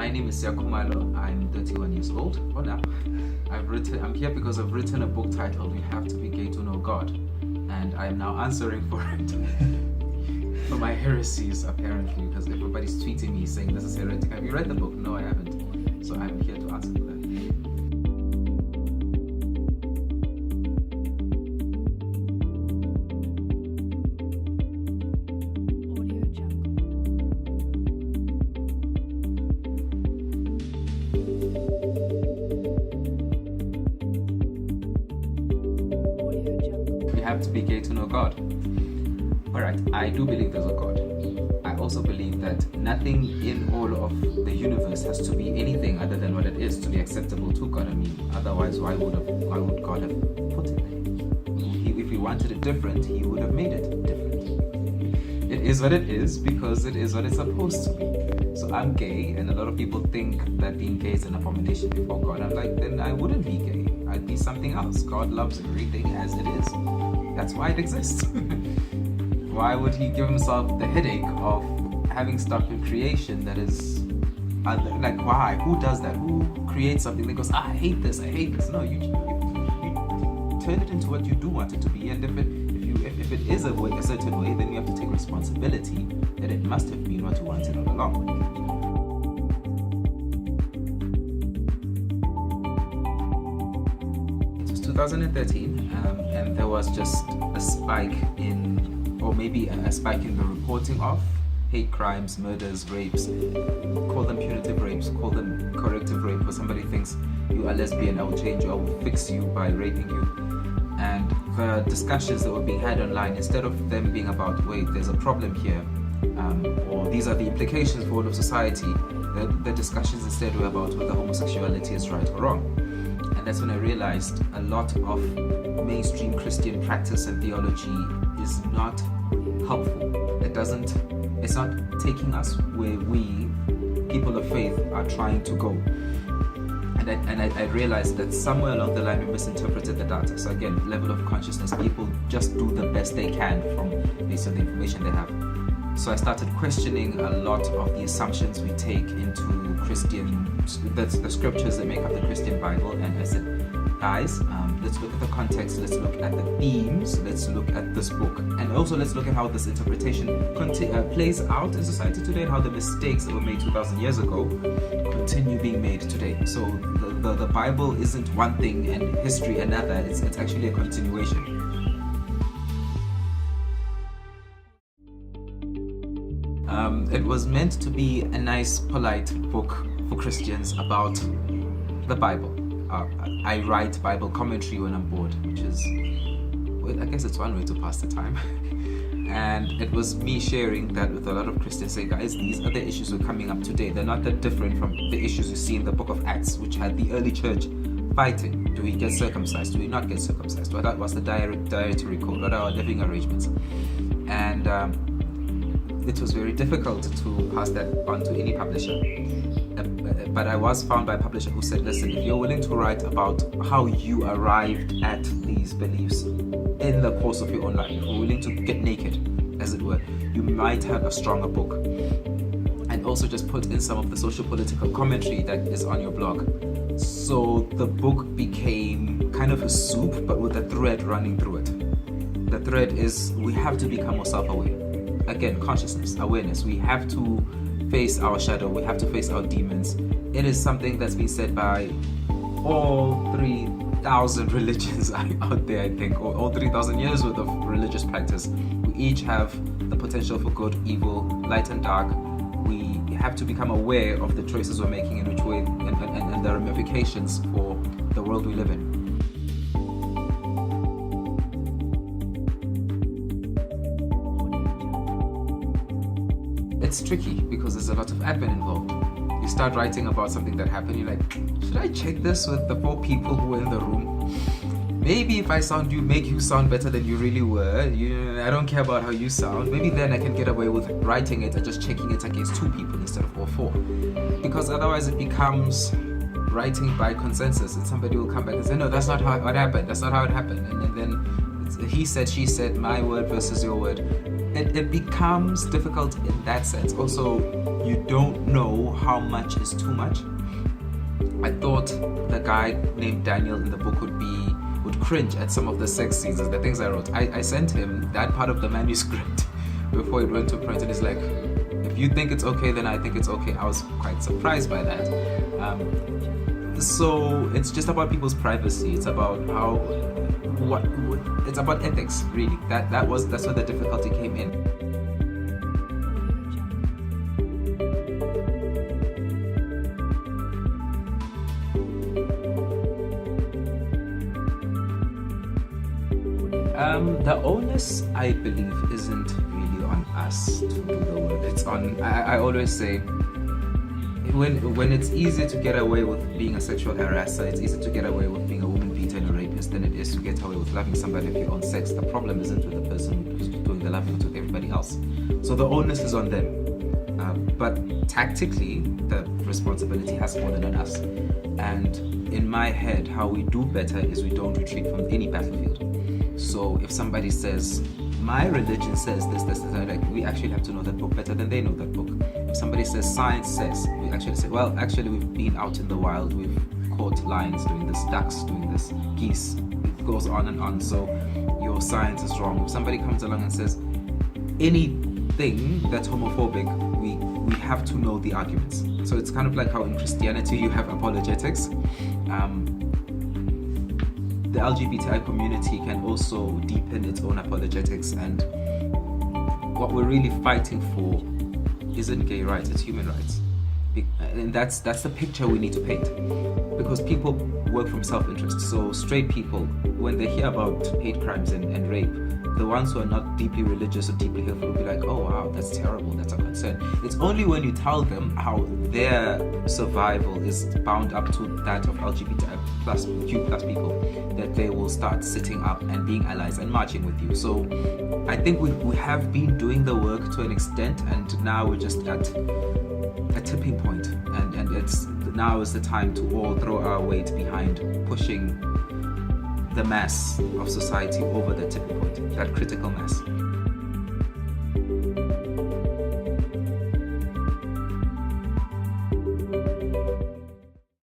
My name is Siya Khumalo. I'm 31 years old. Oh, now I'm here because I've written a book titled "You Have to Be Gay to Know God," and I'm now answering for it for my heresies, apparently, because everybody's tweeting me saying this is heretic. Have you read the book? No, I haven't. So I'm here to answer for that. You have to be gay to know God. Alright, I do believe there's a God. I also believe that nothing in all of the universe has to be anything other than what it is to be acceptable to God. I mean, otherwise why would God have put it there? If he wanted it different, he would have made it different. It is what it is because it is what it's supposed to be. So I'm gay, and a lot of people think that being gay is an abomination before God. I'm like, then I wouldn't be gay. I'd be something else. God loves everything as it is. That's why it exists. Why would he give himself the headache of having stuff in creation that is like, why? Who does that? Who creates something that goes, I hate this, I hate this? No, you turn it into what you do want it to be, and if it is a certain way, then you have to take responsibility that it must have been what you wanted all along. It was 2013, and there was just a spike or maybe a spike in the reporting of hate crimes, murders, rapes. Call them punitive rapes, call them corrective rape, where somebody thinks you are lesbian, I will change you, I will fix you by raping you. And the discussions that were being had online, instead of them being about, wait, there's a problem here, or these are the implications for all of society, the discussions instead were about whether homosexuality is right or wrong. And that's when I realized a lot of mainstream Christian practice and theology is not helpful. It's not taking us where we, people of faith, are trying to go. And I realized that somewhere along the line we misinterpreted the data. So again, level of consciousness, people just do the best they can based on the information they have. So I started questioning a lot of the assumptions we take into the scriptures that make up the Christian Bible, and I said, guys, let's look at the context, let's look at the themes, let's look at this book, and also let's look at how this interpretation plays out in society today, and how the mistakes that were made 2,000 years ago continue being made today. So the Bible isn't one thing and history another, it's actually a continuation. It was meant to be a nice, polite book for Christians about the Bible. I write Bible commentary when I'm bored, which is, well, I guess it's one way to pass the time. And it was me sharing that with a lot of Christians, saying, guys, these are the issues that are coming up today. They're not that different from the issues you see in the book of Acts, which had the early church fighting. Do we get circumcised? Do we not get circumcised? What was the dietary code? What are our living arrangements? And it was very difficult to pass that on to any publisher. But I was found by a publisher who said, listen, if you're willing to write about how you arrived at these beliefs in the course of your own life, if you're willing to get naked, as it were, you might have a stronger book. And also just put in some of the social political commentary that is on your blog. So the book became kind of a soup, but with a thread running through it. The thread is, we have to become more self-aware. Again, consciousness, awareness. We have to face our shadow, we have to face our demons. It is something that's been said by all 3,000 religions out there, I think, or all 3,000 years worth of religious practice. We each have the potential for good, evil, light and dark. We have to become aware of the choices we're making in which way, and the ramifications for the world we live in. It's tricky because there's a lot of admin involved. You start writing about something that happened, you're like, should I check this with the 4 people who were in the room? Maybe if I make you sound better than you really were, I don't care about how you sound, maybe then I can get away with writing it and just checking it against 2 people instead of all 4. Because otherwise it becomes writing by consensus, and somebody will come back and say, no, that's not what happened, that's not how it happened. And then he said, she said, my word versus your word. it becomes difficult in that sense. Also, you don't know how much is too much. I thought the guy named Daniel in the book would cringe at some of the sex scenes, the things I wrote. I sent him that part of the manuscript before it went to print, and he's like, if you think it's okay, then I think it's okay. I was quite surprised by that. So it's just about people's privacy. It's about it's about ethics, really. That's where the difficulty came in. The onus, I believe, isn't really on us to do the work. It's on, I always say, when it's easier to get away with being a sexual harasser, it's easier to get away with being a woman beater and a rapist than it is to get away with loving somebody of your own sex. The problem isn't with the person who's doing the loving, it's with everybody else. So the onus is on them. But tactically, the responsibility has fallen on us. And in my head, how we do better is we don't retreat from any battlefield. So if somebody says, my religion says this, like, we actually have to know that book better than they know that book. If somebody says science says, we actually say, well, actually we've been out in the wild, we've caught lions doing this, ducks doing this, geese. It goes on and on. So your science is wrong. If somebody comes along and says anything that's homophobic, we have to know the arguments. So it's kind of like how in Christianity you have apologetics. The LGBTI community can also deepen its own apologetics, and what we're really fighting for isn't gay rights, it's human rights. And that's the picture we need to paint, because people work from self-interest. So straight people, when they hear about hate crimes and rape, the ones who are not deeply religious or deeply hateful will be like, oh wow, that's terrible, that's a concern. It's only when you tell them how their survival is bound up to that of LGBTQ plus people that they will start sitting up and being allies and marching with you. So I think we have been doing the work to an extent, and now we're just at a tipping point, and it's now is the time to all throw our weight behind pushing the mass of society over the tipping point, that critical mass.